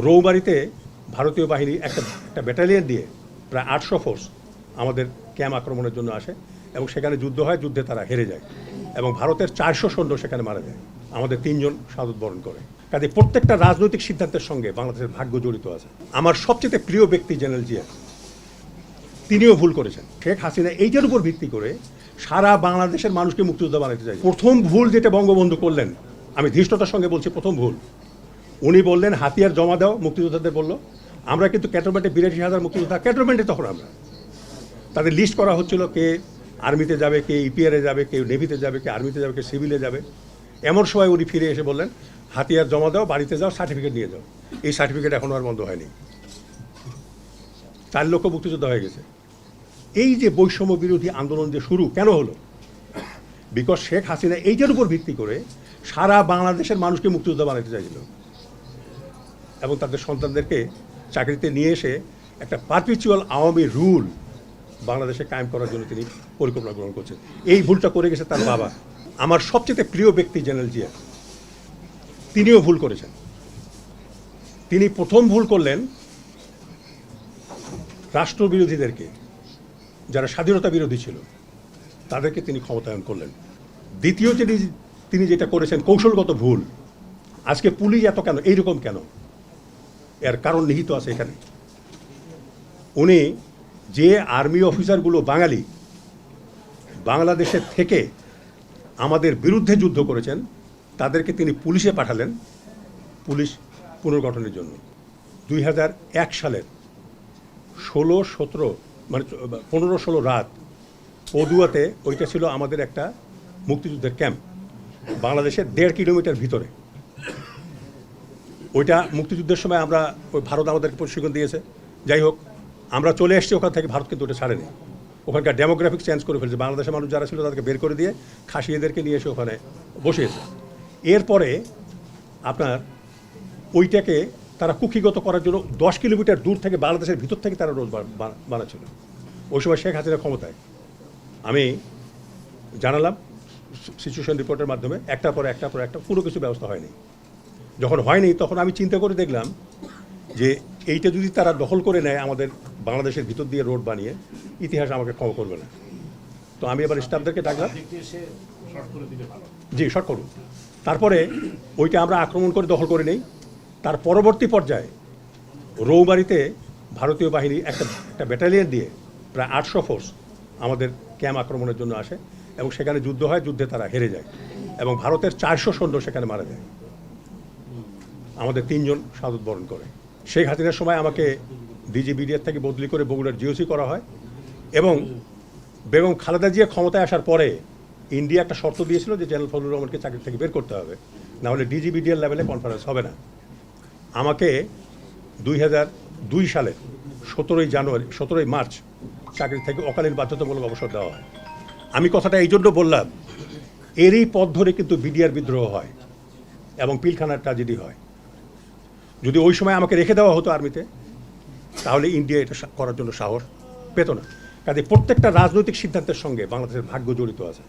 রৌমারীতে ভারতীয় বাহিনী একটা ব্যাটালিয়ন দিয়ে প্রায় 800 ফোর্স আমাদের ক্যাম্প আক্রমণের জন্য আসে এবং সেখানে যুদ্ধ হয়, যুদ্ধে তারা হেরে যায় এবং ভারতের 400 সৈন্য সেখানে মারা যায়। আমাদের 3 জন শাহাদাত বরণ করে। কাজে প্রত্যেকটা রাজনৈতিক সিদ্ধান্তের সঙ্গে বাংলাদেশের ভাগ্য জড়িত আছে। আমার সবচেয়ে প্রিয় ব্যক্তি জেনারেল জিয়া, তিনিও ভুল করেছেন। শেখ হাসিনা এইটার উপর ভিত্তি করে সারা বাংলাদেশের মানুষকে মুক্তিযোদ্ধা বানাতে চাই। প্রথম ভুল যেটা বঙ্গবন্ধু করলেন, আমি ধৃষ্টতার সঙ্গে বলছি, প্রথম ভুল উনি বললেন হাতিয়ার জমা দাও, মুক্তিযোদ্ধাদের বললো। আমরা কিন্তু ক্যান্টনমেন্টে 82,000 মুক্তিযোদ্ধা ক্যান্টনমেন্টে, তখন আমরা তাদের লিস্ট করা হচ্ছিল কে আর্মিতে যাবে, কে ইপিআরে যাবে, কেউ নেভিতে যাবে, কে আর্মিতে যাবে, কে সিভিলে যাবে। এমন সময় উনি ফিরে এসে বললেন হাতিয়ার জমা দাও, বাড়িতে যাও, সার্টিফিকেট নিয়ে যাও। এই সার্টিফিকেট এখনও আর বন্ধ হয়নি। 4 লক্ষ মুক্তিযোদ্ধা হয়ে গেছে। এই যে বৈষম্য বিরোধী আন্দোলন যে শুরু কেন হলো? বিকজ শেখ হাসিনা এইটার উপর ভিত্তি করে সারা বাংলাদেশের মানুষকে মুক্তিযোদ্ধা বানাতে চাইছিল এবং তাদের সন্তানদেরকে চাকরিতে নিয়ে এসে একটা পারপিচুয়াল আওয়ামী রুল বাংলাদেশে কায়েম করার জন্য তিনি পরিকল্পনা গ্রহণ করছেন। এই ভুলটা করে গেছে তার বাবা। আমার সবচেয়ে প্রিয় ব্যক্তি জেনারেল জিয়া, তিনিও ভুল করেছেন। তিনি প্রথম ভুল করলেন রাষ্ট্রবিরোধীদেরকে, যারা স্বাধীনতা বিরোধী ছিল তাদেরকে তিনি ক্ষমতায়ন করলেন। দ্বিতীয় তিনি যেটা করেছেন কৌশলগত ভুল। আজকে পুলিশ এত কেন এইরকম কেন, এর কারণ নিহিত আছে এখানে। উনি যে আর্মি অফিসারগুলো বাঙালি, বাংলাদেশের থেকে আমাদের বিরুদ্ধে যুদ্ধ করেছেন, তাদেরকে তিনি পুলিশে পাঠালেন পুলিশ পুনর্গঠনের জন্য। 2001 সালের 15-16 রাত পদুয়াতে, ওইটা ছিল আমাদের একটা মুক্তিযুদ্ধের ক্যাম্প, বাংলাদেশের 1.5 কিলোমিটার ভিতরে। ওইটা মুক্তিযুদ্ধের সময় আমরা, ওই ভারত আমাদেরকে প্রশিক্ষণ দিয়েছে। যাই হোক, আমরা চলে এসেছি ওখান থেকে, ভারত কিন্তু ওটা ছাড়েনি। ওখানকার ডেমোগ্রাফিক চেঞ্জ করে ফেলছে। বাংলাদেশের মানুষ যারা ছিল তাদেরকে বের করে দিয়ে খাসিয়েদেরকে নিয়ে এসে ওখানে বসিয়েছে। এরপরে আপনার ওইটাকে তারা কুক্ষিগত করার জন্য 10 কিলোমিটার দূর থেকে, বাংলাদেশের ভিতর থেকে তারা রোজ বানাচ্ছিল। ওই সময় শেখ হাসিনা ক্ষমতায়। আমি জানালাম সিচুয়েশন রিপোর্টের মাধ্যমে, একটার পর একটা পুরো কিছু ব্যবস্থা হয়নি। যখন হয়নি তখন আমি চিন্তা করে দেখলাম যে এইটা যদি তারা দখল করে নেয় আমাদের বাংলাদেশের ভিতর দিয়ে রোড বানিয়ে, ইতিহাস আমাকে ক্ষমা করবে না। তো আমি এবার স্টাফদেরকে ডাকলাম, জি শর্ট করুন। তারপরে ওইটা আমরা আক্রমণ করে দখল করে নেই। তার পরবর্তী পর্যায়ে রৌমারীতে ভারতীয় বাহিনী একটা ব্যাটালিয়ন দিয়ে প্রায় 800 ফোর্স আমাদের ক্যাম্প আক্রমণের জন্য আসে এবং সেখানে যুদ্ধ হয়, যুদ্ধে তারা হেরে যায় এবং ভারতের 400 সৈন্য সেখানে মারা যায়। আমাদের 3 জন শাহাদাত বরণ করে। শেখ হাসিনার সময় আমাকে ডিজিবিডিআর থেকে বদলি করে বগুড়ার জিওসি করা হয় এবং বেগম খালেদা জিয়া ক্ষমতায় আসার পরে ইন্ডিয়া একটা শর্ত দিয়েছিল যে জেনারেল ফজলুর রহমানকে চাকরি থেকে বের করতে হবে, নাহলে ডিজিবিডিআর লেভেলে কনফারেন্স হবে না। আমাকে 2002 সালের 17 মার্চ চাকরি থেকে অকালীন বাধ্যতামূলক অবসর দেওয়া হয়। আমি কথাটা এই জন্য বললাম, এরই পথ ধরে কিন্তু বিডিআর বিদ্রোহ হয় এবং পিলখানার ট্র্যাজেডি হয়। যদি ওই সময় আমাকে রেখে দেওয়া হতো আর্মিতে, তাহলে ইন্ডিয়া এটা করার জন্য সাহস পেত না। কাজে প্রত্যেকটা রাজনৈতিক সিদ্ধান্তের সঙ্গে বাংলাদেশের ভাগ্য জড়িত আছে।